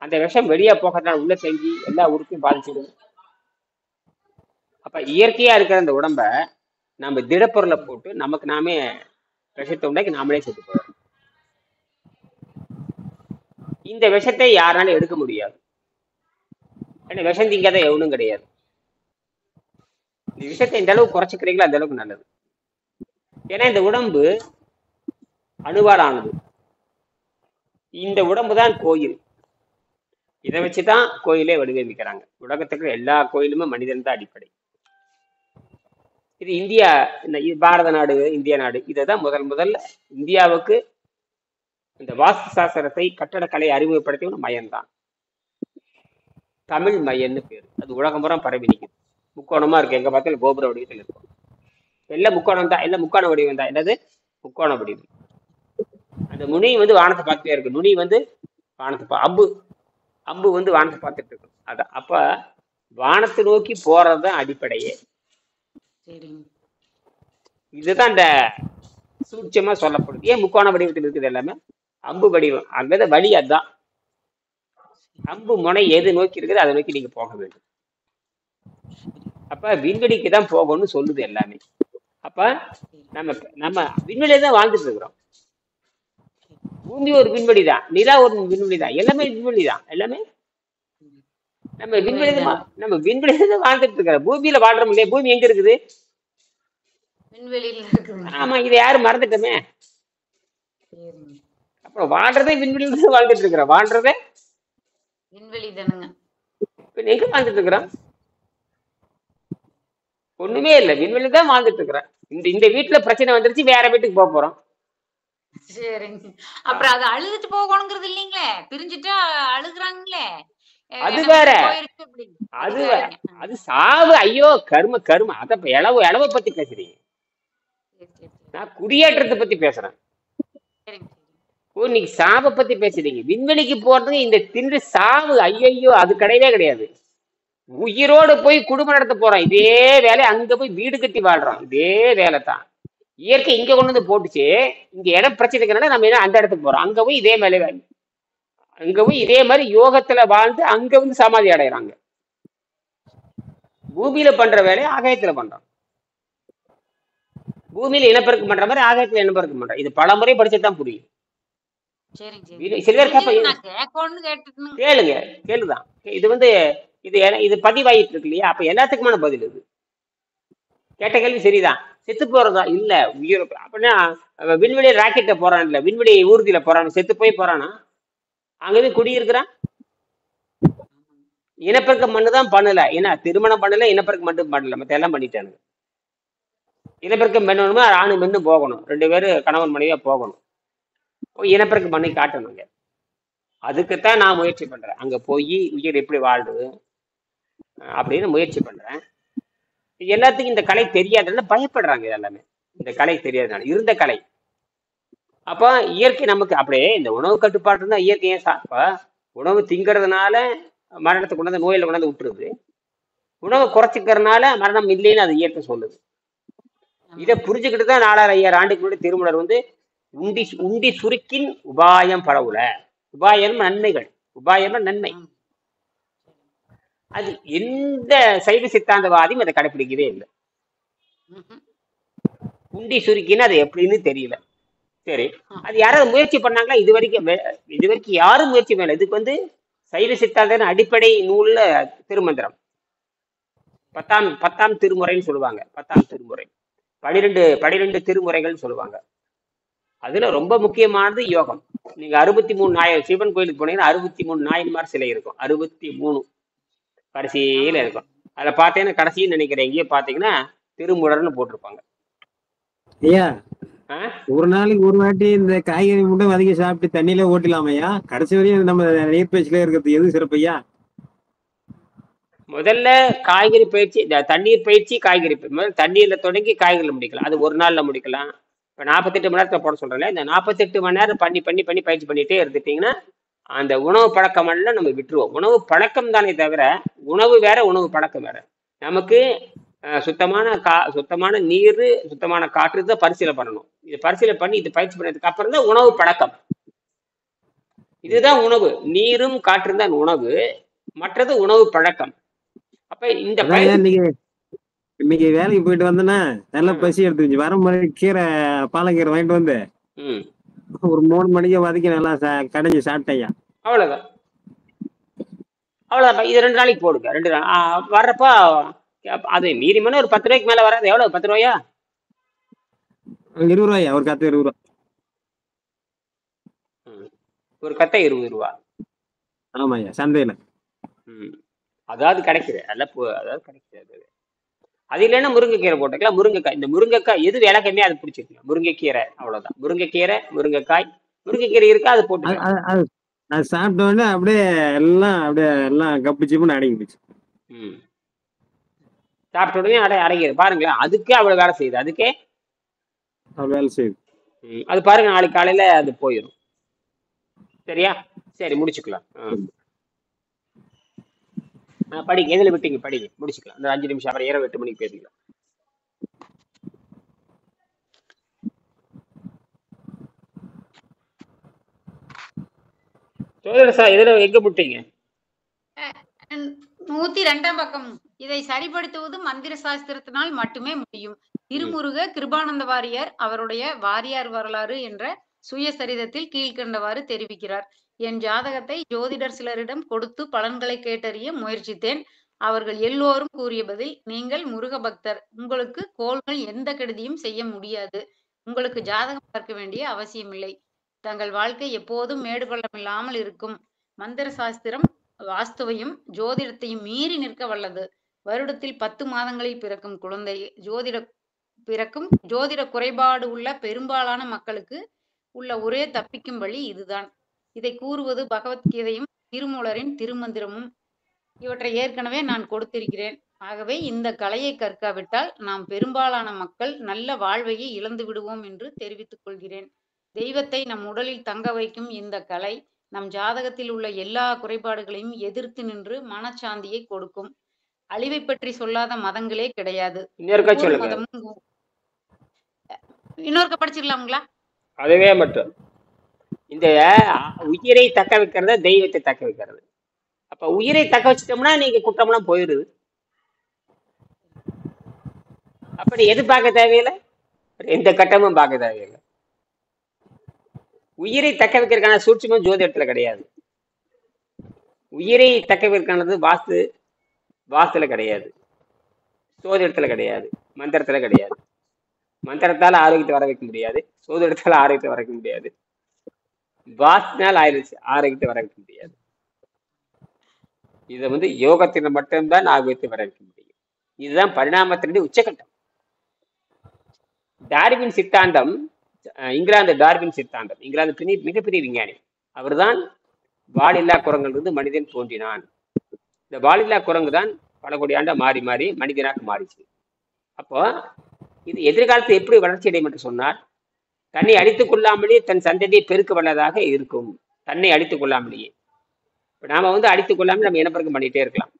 அந்த விஷம் வெளியே போகிறதுனால உள்ள செஞ்சு எல்லா உறுப்பையும் பாதிச்சிடும். அப்ப இயற்கையா இருக்கிற அந்த உடம்ப நம்ம திடப்பொருளை போட்டு நமக்கு நாமே விஷத்தை உண்டாக்கி நாமளே செத்து போகிறோம். இந்த விஷத்தை யாராலும் எடுக்க முடியாது. ஏன்னா விஷம் திங்காத எவனும் கிடையாது. இந்த விஷத்தை இந்த அளவுக்கு குறைச்சிக்கிறீங்களோ அந்த அளவுக்கு நல்லது. ஏன்னா இந்த உடம்பு அணுவால் ஆனது. இந்த உடம்பு தான் கோயில். இதை வச்சுதான் கோயிலே வடிவமைக்கிறாங்க. உலகத்துக்கு எல்லா கோயிலுமே மனிதன் தான் அடிப்படை. இது இந்தியா, பாரத நாடு, இந்திய நாடு, இதைதான் முதல்ல இந்தியாவுக்கு இந்த வாஸ்து சாஸ்திரத்தை, கட்டடக்கலை அறிமுகப்படுத்திய மையம்தான். தமிழ் மையன்னு பேரு. அது உலகம் பூரா பரவி நிற்குது. முக்கோணமா இருக்கு. எங்க பார்த்தாலும் கோபுர வடிவத்தில் இருக்கும். எல்லாம் முக்கோணம் தான். எல்லாம் முக்கோண வடிவம் தான். என்னது? முக்கோண வடிவம். அந்த நுனி வந்து வானத்தை பார்த்துட்டே இருக்கு. நுனி வந்து வானத்தை அம்பு வந்து வானத்தை பார்த்துட்டு இருக்கும். அதான். அப்ப வானத்தை நோக்கி போறதுதான் அடிப்படையே. இதுதான் இந்த சூட்சமா சொல்லப்படுது. ஏன் முக்கோண வடிவத்தில் இருக்குது? எல்லாமே அம்பு வடிவம். அங்கத வழி அதுதான். அம்பு முனை எது நோக்கி இருக்குது அதை நோக்கி நீங்க போக வேண்டும். அப்ப விண்வெளிக்கு தான் போகணும்னு சொல்லுது எல்லாமே. அப்ப நம்ம விண்வெளியை தான் வாழ்ந்துட்டு இருக்கிறோம். பூமி ஒரு விண்வெளி தான், நிலா ஒரு விண்வெளி தான், எல்லாமே விண்வெளி தான். எல்லாமே நம்ம விண்வெளி தான் வாழ்ந்துட்டு இருக்கிறோம். பூமியில வாழ்றோம் இல்லையா? பூமி எங்க இருக்குது? ஆமா, இதை யாரும் மறந்துட்டோமே. அப்புறம் வாழ்றதே விண்வெளியில தான் வாழ்ந்துட்டு இருக்கிறோம். வாழ்றதே விண்வெளி தானுங்க. எங்க வாழ்ந்துட்டு இருக்கிறோம்? ஒண்ணுமே இல்லை, விண்வெளி தான் வாழ்ந்துட்டு இருக்கிறோம். இந்த வீட்டுல பிரச்சனை வந்துருச்சு, வேற வீட்டுக்கு போக போறோம். சரிங்க. அப்புறம் அது அழுதுட்டு போகணுங்கிறது இல்லைங்களே, பிரிஞ்சுட்டா அழுகுறாங்களே. அது வேற. அது சாவு. ஐயோ கரும. அத இளவ பத்தி பேசுறீங்க. நான் குடியேற்றத்தை பத்தி பேசுறேன். நீங்க சாவை பத்தி பேசுறீங்க. விண்வெளிக்கு போறதுக்கு இந்த தின்று சாவு. ஐயோ, அது கிடையவே கிடையாது. உயிரோடு போய் குடும்பம் நடத்த போறோம். இதே வேலை அங்க போய் வீடு கட்டி வாழ்றோம். இதே வேலை தான். இயற்கை இங்க கொண்டு வந்து போட்டுச்சு. இங்க இடம் பிரச்சனைக்குனால நம்ம அந்த இடத்துக்கு போறோம். அங்க போய் இதே மேலே அங்க போய் இதே மாதிரி யோகத்துல வாழ்ந்து அங்க வந்து சமாதி அடைகிறாங்க. பூமியில பண்ற வேலையை ஆகாயத்துல பண்றோம். பூமியில இனப்பெருக்கம் பண்ற மாதிரி ஆகாயத்துல இனப்பெருக்கம் பண்றோம். இது பல முறை படிச்சுதான் புரியும். சில பேர் கேளுதான். இது பதிவாயிட்டு இருக்கு இல்லையா? அப்ப எல்லாத்துக்குமான பதில் இது. கேட்ட கேள்வி சரிதான். செத்து போறதா இல்ல உயிர் அப்படின்னா விண்வெளி ராக்கெட்ல போறான் இல்ல விண்வெளி ஊர்தியில போறான் செத்து போய் போறானா அங்கேயும் குடியிருக்கிறான். இனப்பெருக்கம் மட்டும் பண்ணல, ஏன்னா திருமணம் பண்ணல, இனப்பெருக்கம் மட்டும் பண்ணல, மத்த எல்லாம் பண்ணிட்டானுங்க. இனப்பெருக்கம் பண்ணணுமா ஆணு பெண்ணு போகணும், 2 பேரும் கணவன் மனைவியா போகணும், போய் இனப்பெருக்கம் பண்ணி காட்டணுங்க. அதுக்குத்தான் நான் முயற்சி பண்றேன். அங்க போய் உயிர் எப்படி வாழுது அப்படின்னு முயற்சி பண்றேன். எல்லாத்துக்கும் இந்த கலை தெரியாதுன்னு பயப்படுறாங்க எல்லாமே. இந்த கலை தெரியாதனால இருந்த கலை. அப்ப இயற்கை நமக்கு அப்படியே இந்த உணவு கட்டுப்பாடு இருந்தா இயற்கையே உணவு திங்கிறதுனால மரணத்தை கொண்டாந்து நோயில கொண்டாந்து விட்டுருது, உணவை குறைச்சிக்கிறதுனால மரணம் இல்லைன்னு அது இயற்கை சொல்லுது. இதை புரிஞ்சுக்கிட்டு தான் 4000 ஆண்டுக்கு முன்னாடி திருமூலர் வந்து உண்டி உண்டி சுருக்கின் உபாயம் பரவுல. உபாயம் நன்மைகள், உபாயம் நன்மை. அது எந்த சைவ சித்தாந்தவாதியும் அதை கடைபிடிக்கவே இல்லை. உண்டி சுருக்கின்னு அது எப்படின்னு தெரியல. சரி, அது யாராவது முயற்சி பண்ணாங்களா? இது வரைக்கும் யாரும் முயற்சி பண்ணல. இதுக்கு வந்து சைவ சித்தாந்த அடிப்படை நூல்ல திருமந்திரம் 10ஆம் திருமுறைன்னு சொல்லுவாங்க. 10ஆம் திருமுறை 12 திருமுறைகள் சொல்லுவாங்க. அதுல ரொம்ப முக்கியமானது யோகம். நீங்க 63 நாயர் சிவன் கோயிலுக்கு போனீங்கன்னா 63 நாயன்மார் சிலை இருக்கும். 63 கடைசியில இருக்கும். அதுல பார்த்தீங்கன்னா கடைசின்னு நினைக்கிறேன் எங்கேயோ பார்த்தீங்கன்னா திருமுறன்னு போட்டிருப்பாங்க. ஐயா ஒரு நாளைக்கு ஒரு வாட்டி இந்த காய்கறி மட்டும் வதக்கி சாப்பிட்டு தண்ணியில ஓட்டலாமையா? கடைசி வரையும் நம்ம நீர்பயிற்சியில இருக்கிறது எது சிறப்பையா? முதல்ல காய்கறி பயிற்சி, தண்ணீர் பயிற்சி, காய்கறி முதல்ல தண்ணீர்ல தொடங்கி காய்கறில முடிக்கலாம். அது ஒரு நாள்ல முடிக்கலாம். இப்ப 48 மணி நேரத்தை போட சொல்றேன். இந்த 48 மணி நேரம் பண்ணி பண்ணி பண்ணி பயிற்சி பண்ணிட்டே இருந்துட்டீங்கன்னா அந்த உணவு பழக்கம் எல்லாம் நம்ம விட்டுருவோம். உணவு பழக்கம் தானே தவிர உணவு வேற, உணவு பழக்கம் வேற. நமக்கு சுத்தமான நீர், சுத்தமான காற்று தான் பரிசீலனை பண்ணணும். இது பரிசீலனை பண்ணி இது பயிற்சி பண்ணதுக்கு அப்புறம் தான் உணவு பழக்கம். இதுதான் உணவு. நீரும் காற்றும் தான் உணவு, மற்றது உணவு பழக்கம். அப்ப இந்த இன்னைக்கு வேலைக்கு போயிட்டு வந்தேன்னா நல்லா பசி எடுத்துச்சு. வர மாதிரி கீரை, பாலக்கீரை வாங்கிட்டு வந்து ஒரு 3 மணிக்கு வதக்கி நல்லா கடைஞ்சி சாப்பிட்டேன். அவ்வளவுதான். இது 2 நாளைக்கு போடுங்க. 2 நாள் வர்றப்ப அது மீறிமனு ஒரு 10 ரூபாய்க்கு மேல வராது. எவ்வளவு? 10 ரூபாயா? 20 ரூபாயா? ஒரு கத்தை 20 ரூபா. ஒரு கத்தை 20 ரூபா. ஆமாய்யா, சந்தையில. அதாவது கிடைக்குது. அதாவது கிடைக்குது. அது இல்லைன்னா முருங்கைக்கீரை போட்டுக்கலாம். முருங்கைக்காய், இந்த முருங்கைக்காய் எது விலை கம்மியா அது பிடிச்சிருக்கலாம். முருங்கைக்கீரை, அவ்வளவுதான். முருங்கைக்கீரை, முருங்கைக்காய், முருங்கைக்கீரை இருக்கா அது போட்டு அது சாப்பிட்ட உடனே அப்படியே எல்லாம் கப்பு சிப்புன்னு அடங்கி போச்சு. சாப்பிட்ட உடனே அடங்கிடு பாருங்களேன். அதுக்கே அவ்வளவு வேலை செய்யுது. அதுக்கே வேலை செய்யுது. அது பாருங்க, நாளைக்கு காலையில அது போயிடும். சரியா? சரி, முடிச்சுக்கலாம். படிங்க. எதுல விட்டீங்க? படிங்க, முடிச்சுக்கலாம். அந்த 5 நிமிஷம், அப்புறம் இரவு 8 மணிக்கு பேசிக்கலாம். எதுல எங்க விட்டீங்க? 102ஆம் பக்கம். இதை சரிப்படுத்துவது மந்திர சாஸ்திரத்தினால் மட்டுமே முடியும். திருமுருக கிருபானந்த வாரியார் அவருடைய வாரியார் வரலாறு என்ற சுயசரிதத்தில் கீழ்கண்டவாறு தெரிவிக்கிறார். என் ஜாதகத்தை ஜோதிடர் சிலரிடம் கொடுத்து பலன்களை கேட்டறிய முயற்சித்தேன். அவர்கள் எல்லோரும் கூறிய பதில், நீங்கள் முருக பக்தர், உங்களுக்கு கோள்கள் எந்த கெடுதியும் செய்ய முடியாது, உங்களுக்கு ஜாதகம் பார்க்க வேண்டிய அவசியமில்லை, தங்கள் வாழ்க்கை எப்போதும் மேடு பள்ளம் இல்லாமல் இருக்கும், மந்திர சாஸ்திரம் வாஸ்துவையும் ஜோதிடத்தையும் மீறி நிற்க வல்லது, வருடத்தில் 10 மாதங்களில் பிறக்கும் குழந்தை ஜோதிட குறைபாடு உள்ள பெரும்பாலான மக்களுக்கு உள்ள ஒரே தப்பிக்கும் வழி இதுதான். இதை கூறுவது பகவத்கீதையும் திருமூலரின் திருமந்திரமும். இவற்றை ஏற்கனவே நான் கொடுத்திருக்கிறேன். ஆகவே இந்த கலையை கற்காவிட்டால் நாம் பெரும்பாலான மக்கள் நல்ல வாழ்வையை இழந்து விடுவோம் என்று தெரிவித்துக் கொள்கிறேன். தெய்வத்தை நம் உடலில் தங்க வைக்கும் இந்த கலை நம் ஜாதகத்தில் உள்ள எல்லா குறைபாடுகளையும் எதிர்த்து நின்று மனச்சாந்தியை கொடுக்கும். அழிவை பற்றி சொல்லாத மதங்களே கிடையாது. இன்னொருக்க படிச்சுக்கலாங்களா? அதுவே மட்டும் இந்த உயிரை தக்க வைக்கிறத தெய்வத்தை தக்க வைக்கிறது. அப்ப உயிரை தக்க வச்சுட்டோம்னா நீங்க குற்றம்லாம் போயிடுது. அப்படி எது பார்க்க தேவையில்லை, எந்த கட்டமும் பார்க்க தேவையில்லை. உயிரை தக்க வைக்கிறதுக்கான சூட்சுமம் ஜோதிடத்துல கிடையாது. உயிரை தக்க வைக்கிறதுக்கானது வாஸ்துல கிடையாது, ஜோதிடத்துல கிடையாது, மந்திரத்துல கிடையாது. மந்திரத்தால் ஆரோக்கியத்தை வர வைக்க முடியாது, சோதனத்தால் ஆரோக்கியத்தை வர வைக்க முடியாது, வாஸ்தினால் ஆரோக்கியத்தை வர வைக்க முடியாது. இதை வந்து யோகத்தின மட்டும்தான் ஆரோக்கியத்தை வர வைக்க முடியும். இதுதான் பரிணாமத்தினுடைய உச்சகட்டம். டார்வின் சித்தாந்தம், இங்கிலாந்து டார்வின் சித்தாந்தம், இங்கிலாந்து மிகப்பெரிய விஞ்ஞானி. அவர்தான் வாலில்லா குரங்கிலிருந்து மனிதன் தோன்றினான். இந்த வாலில்லா குரங்கு தான் பல கோடி ஆண்டா மாறி மாறி மனிதனாக மாறிச்சு. அப்போ இது எதிர்காலத்தில் எப்படி வளர்ச்சி அடையும் என்று சொன்னார், தன்னை அழித்துக் கொள்ளாமலேயே தன் சந்ததியை பெருக்க வல்லதாக இருக்கும். தன்னை அழித்துக் கொள்ளாமலேயே. இப்போ நாம வந்து அழித்துக் கொள்ளாமல் நம்ம இனப்பெருக்கம் பண்ணிட்டே இருக்கலாம்.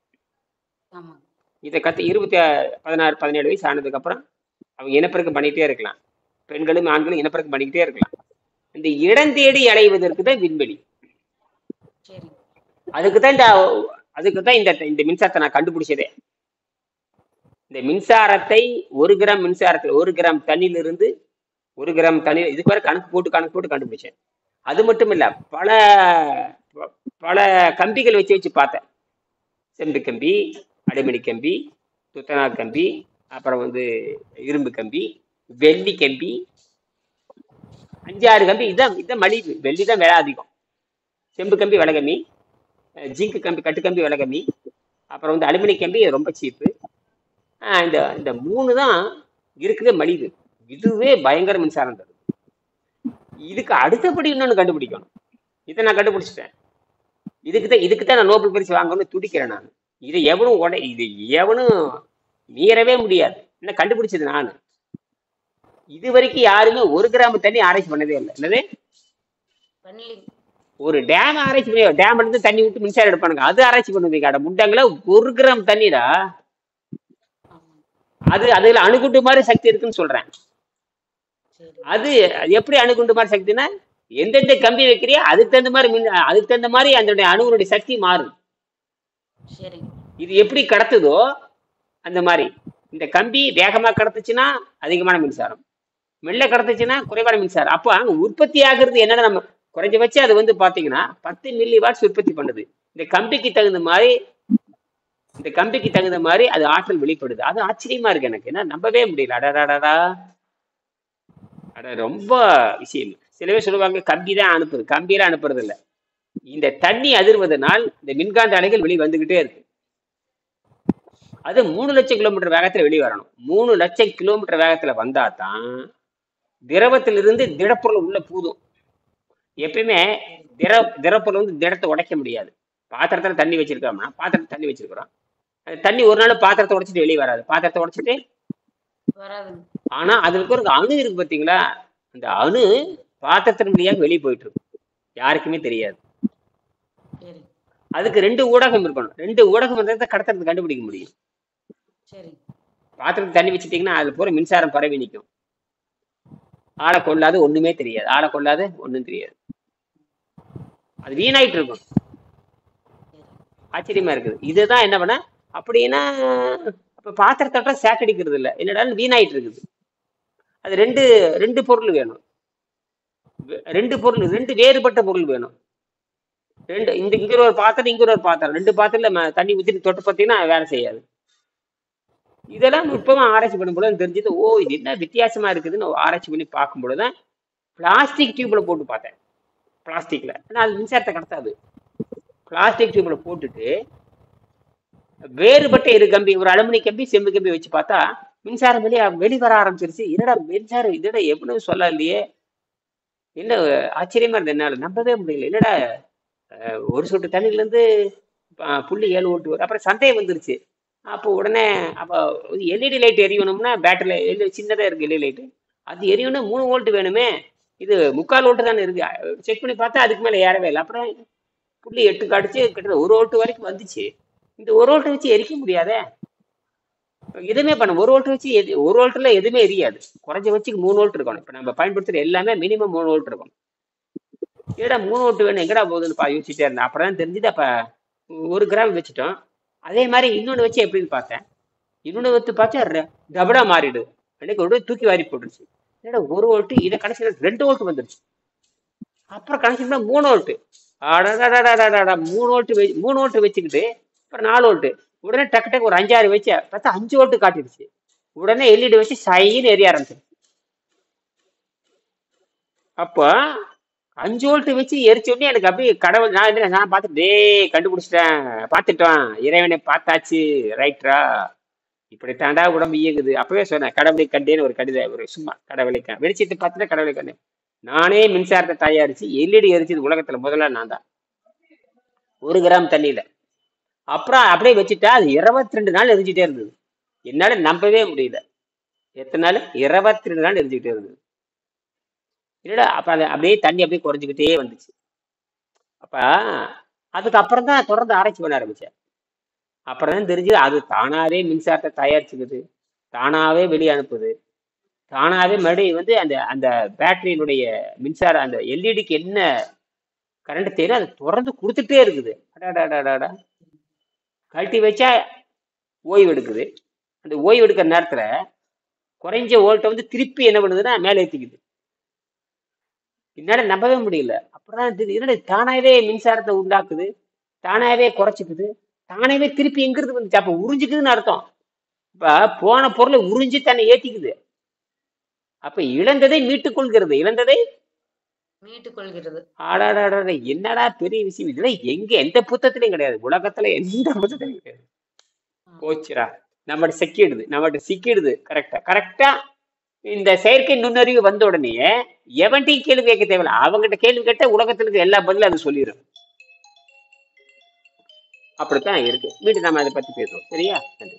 இதை 16-17 வயசு ஆனதுக்கு அப்புறம் அவங்க இனப்பெருக்கம் பண்ணிட்டே இருக்கலாம். பெண்களும் ஆண்களும் இனப்பெருக்கம் பண்ணிக்கிட்டே இருக்கலாம். இந்த இடம் தேடி அடைவதற்கு தான் விண்வெளி. அதுக்குதான் இந்த மின்சாரத்தை நான் கண்டுபிடிச்சதே. இந்த மின்சாரத்தை 1 கிராம் மின்சாரத்தில் 1 கிராம் தண்ணியிலிருந்து 1 கிராம் தண்ணி இதுக்கு வரை கணக்கு போட்டு கண்டுபிடிச்சேன். அது மட்டும் இல்ல, பல கம்பிகள் வச்சு பார்த்தேன். செம்பு கம்பி, அலுமினி கம்பி, துத்தநார் கம்பி, அப்புறம் வந்து இரும்பு கம்பி, வெள்ளி கம்பி, 5-6 கம்பி. இதான் மலிவு. வெள்ளி தான் விலை அதிகம். செம்பு கம்பி விலை கம்மி, ஜிங்கு கம்பி கட்டு கம்பி விலை கம்மி, அப்புறம் வந்து அலுமினி கம்பி ரொம்ப சீப்பு. இந்த 3 தான் இருக்குதே மலிவு. இதுவே பயங்கர மின்சாரம் தருது. இதுக்கு அடுத்தபடி இன்னொன்று கண்டுபிடிக்கணும். இதை நான் கண்டுபிடிச்சிட்டேன். இதுக்குதான் நான் நோபல் பரிசு வாங்கணும்னு துடிக்கிறேன் நான். இது எவனும் மீறவே முடியாது. என்ன கண்டுபிடிச்சது நான். இது வரைக்கும் யாருமே 1 கிராம் தண்ணி ஆராய்ச்சி பண்ணதே இல்லை. என்னது, ஒரு டேம் ஆராய்ச்சி பண்ணி டேம்ல இருந்து தண்ணி விட்டு மின்சாரம் எடுப்பானுங்க. அது ஆராய்ச்சி பண்ணுவீங்க முட்டாங்கள. 1 கிராம் தண்ணிடா. அதுல அணுகுண்டு மாதிரி சக்தி இருக்குன்னு சொல்றேன். அது எப்படி அணுகுண்டு மாதிரி சக்தினா, எந்தெந்த கம்பி வைக்கிறியோ அதுக்கு தகுந்த மாதிரி அந்த அணுகுனுடைய சக்தி மாறும். இது எப்படி கடத்துதோ அந்த மாதிரி. இந்த கம்பி வேகமா கடத்துச்சுன்னா அதிகமான மின்சாரம், மெல்ல கடத்துச்சுன்னா குறைவான மின்சாரம். அப்போ அங்க உற்பத்தி ஆகுறது என்னன்னா, நம்ம குறைஞ்சபட்சம் அது வந்து பாத்தீங்கன்னா 10 மில்லி வாட்ஸ் உற்பத்தி பண்ணுது. இந்த கம்பிக்கு தகுந்த மாதிரி அது ஆற்றல் வெளிப்படுது. அது ஆச்சரியமா இருக்கு எனக்கு. என்ன நம்பவே முடியல. அடடாடா, ரொம்ப விஷயம். சில பேர் சொல்லுவாங்க கம்பி தான் அனுப்புது. கம்பியெல்லாம் அனுப்புறது இல்லை. இந்த தண்ணி அதிர்வதனால் இந்த மின்காந்த அலைகள் வெளியே வந்துகிட்டே இருக்கு. அது 3 லட்சம் கிலோமீட்டர் வேகத்துல வெளியே வரணும். 3 லட்சம் கிலோமீட்டர் வேகத்துல வந்தா தான் திரவத்திலிருந்து திடப்பொருள் உள்ள பூதும். எப்பயுமே திடப்பொருள் வந்து திடத்தை உடைக்க முடியாது. பாத்திரத்துல தண்ணி வச்சிருக்கோம்னா, பாத்திரத்தை தண்ணி வச்சிருக்கிறோம், தண்ணி ஒரு நாள் பாத்திரத்தை உடைச்சிட்டு வெளியே வராது. பாத்திரத்தை உடைச்சிட்டு ஆனா அதுக்கு ஒரு அணு இருக்கு பாத்தீங்களா, அந்த அணு பாத்திரத்தின் வழியாக வெளியே போயிட்டு இருக்கும். யாருக்குமே தெரியாது. அதுக்கு 2 ஊடகம் இருக்கணும். 2 ஊடகம் இருந்தா கடத்துறது கண்டுபிடிக்க முடியும். பாத்திரத்தை தண்ணி வச்சுட்டீங்கன்னா அது பூரா மின்சாரம் பரவி நிற்கும். ஆளை கொள்ளாது ஒண்ணுமே தெரியாது. ஆளை கொள்ளாது ஒண்ணும் தெரியாது. அது வீணாயிட்டு இருக்கும். ஆச்சரியமா இருக்குது. இதுதான் என்ன பண்ண அப்படின்னா, அப்ப பாத்திரத்தோட சேக்கடிக்கிறது இல்லை. என்னடா வீணாயிட்டு இருக்குது. அது ரெண்டு பொருள் வேணும். 2 வேறுபட்ட பொருள் வேணும். இங்க ஒரு பாத்திரம், இங்க ஒரு பாத்திரம். 2 பாத்திரத்துல தண்ணி ஊற்றிட்டு தொட்டு பார்த்தீங்கன்னா வேலை செய்யாது. இதெல்லாம் நுட்பமா ஆராய்ச்சி பண்ணும்போது தெரிஞ்சது. இது என்ன வித்தியாசமா இருக்குதுன்னு ஆராய்ச்சி பண்ணி பார்க்கும்போதுதான் பிளாஸ்டிக் டியூப்ல போட்டு பார்த்தேன். பிளாஸ்டிக்ல ஏன்னா அது மின்சாரத்தை கடத்தாது. பிளாஸ்டிக் டியூப்ல போட்டுட்டு வேறுபட்ட 2 கம்பி, ஒரு அலுமினி கம்பி, செம்பு கம்பி வச்சு பார்த்தா மின்சாரம் வெளிவர ஆரம்பிச்சிருச்சு. என்னடா மின்சாரம் இதோட எவ்வளவு சொல்ல இல்லையே. என்ன ஆச்சரியமா இருந்தது. என்னால நம்பவே முடியல. என்னடா ஒரு சொட்டு தண்ணில இருந்து 0.7 வோல்ட் வரும். அப்புறம் சந்தேகம் வந்துருச்சு. அப்போ உடனே எல்இடி லைட் எரியணும்னா பேட்டரியில சின்னதா இருக்கு எல்இடி லைட், அது எரியணும்னா 3 வோல்ட் வேணுமே. இது 3/4 வோல்ட் தானே இருக்கு. செக் பண்ணி பார்த்தா அதுக்கு மேல ஏறவே இல்லை. அப்புறம் 0.8 காட்டுச்சு. கிட்டத்தட்ட 1 வோல்ட் வரைக்கும் வந்துச்சு. இந்த 1 வோல்ட் வச்சு எரிக்க முடியாதே. எதுவுமே பண்ண 1 வோல்ட் வச்சு 1 வோல்ட்ல எதுவுமே எரியாது. குறைஞ்ச வச்சு 3 வோல்ட் இருக்கணும். இப்ப நம்ம பயன்படுத்துற எல்லாமே மினிமம் 3 வோல்ட் இருக்கணும். ஏடா 3 வோல்ட் வேணும் எங்கடா போகுதுன்னு யோசிச்சுட்டே இருந்தேன். அப்புறம் தான் தெரிஞ்சுது. அப்ப 1 கிராம் வச்சுட்டோம். அதே மாதிரி இன்னொன்று வச்சு எப்படின்னு பார்த்தேன். இன்னொன்று வச்சு பார்த்தா டபடா மாறிடுது. எனக்கு ஒரு தூக்கி வாரி போட்டுருச்சு. ஏடா 1 வோல்ட், இதை கடைசியில் 2 வோல்ட் வந்துருச்சு. அப்புறம் கடைசியில் 3 வோல்ட். 3 வோல்ட் வச்சுக்கிட்டு அப்புறம் 4 வோல்ட். உடனே டக்கு ஒரு 5-6 வச்சு பார்த்தா 5 வோல்ட் காட்டிடுச்சு. உடனே எல்இடி வச்சு சைன்னு எரிய ஆரம்பிச்சிருச்சு. அப்போ 5 வோல்ட் வச்சு எரிச்ச உடனே எனக்கு அப்படியே கடவுள் நான் பார்த்துட்டு கண்டுபிடிச்சிட்டேன், பார்த்துட்டோம், இறைவனை பார்த்தாச்சு, ரைட்ரா, இப்படி தாண்டா உடம்பு இயங்குது. அப்பவே சொன்னேன், கடவுளை கண்டேன்னு ஒரு கடித, ஒரு சும்மா கடவுளை வெளிச்சத்தை பார்த்துட்டு கடவுளை கண்டேன். நானே மின்சாரத்தை தயாரிச்சு எல்இடி எரிச்சது உலகத்துல முதல்ல நான் தான், 1 கிராம் தண்ணியில. அப்புறம் அப்படியே வச்சுட்டா அது 22 நாள் எரிஞ்சிட்டே இருந்தது. என்னால நம்பவே முடியல. எத்தனை நாள்? 22 நாள் எரிஞ்சுக்கிட்டே இருந்தது. இல்லடா, அப்ப அது அப்படியே தண்ணி அப்படியே குறைஞ்சிக்கிட்டே வந்துச்சு. அப்ப அதுக்கப்புறம் தான் தொடர்ந்து ஆராய்ச்சி பண்ண ஆரம்பிச்சேன். அப்புறம் தான் தெரிஞ்சு அது தானாவே மின்சாரத்தை தயாரிச்சுக்குது, தானாவே வெளியே அனுப்புது, தானாவே மறுபடியும் அந்த அந்த பேட்டரியினுடைய மின்சாரம் அந்த எல்இடிக்கு என்ன கரண்ட் தேவை அதை தொடர்ந்து கொடுத்துட்டே இருக்குது. அடாடாடாடா, கழட்டி வச்சா ஓய்வு எடுக்குது. அந்த ஓய்வு எடுக்கிற நேரத்துல குறைஞ்ச வோல்ட்டை திருப்பி என்ன பண்ணுதுன்னா மேலே ஏற்றிக்குது. என்னால நம்பவே முடியல. அப்புறம் என்னோட தானாவே மின்சாரத்தை உண்டாக்குது, தானாவே குறைச்சிக்குது, தானாவே திருப்பி எங்கிறது வந்துச்சு. அப்ப உறிஞ்சிக்குதுன்னு அர்த்தம். இப்ப போன பொருளை உறிஞ்சி தன்னை ஏத்திக்குது. அப்ப இழந்ததை மீட்டுக் கொள்கிறது, இழந்ததை மீட்டுக் கொள்கிறது. ஆடாடாட, என்னடா பெரிய விஷயம்! இதெல்லாம் எங்க எந்த புத்தகத்திலையும் கிடையாது, உலகத்துல எந்த புத்தகத்திலையும் கிடையாது. போச்சுரா, நம்மகிட்ட சிக்கிடுது. கரெக்டா இந்த செயற்கை நுண்ணறிவு வந்த உடனே எவன்ட்டையும் கேள்வி கேட்க தேவையில்ல. அவங்ககிட்ட கேள்வி கேட்ட உலகத்திற்கு எல்லா பதிலும் அது சொல்லிடும். அப்படித்தான் இருக்கு. மீண்டும் நம்ம அதை பத்தி பேசுவோம். சரியா? நன்றி.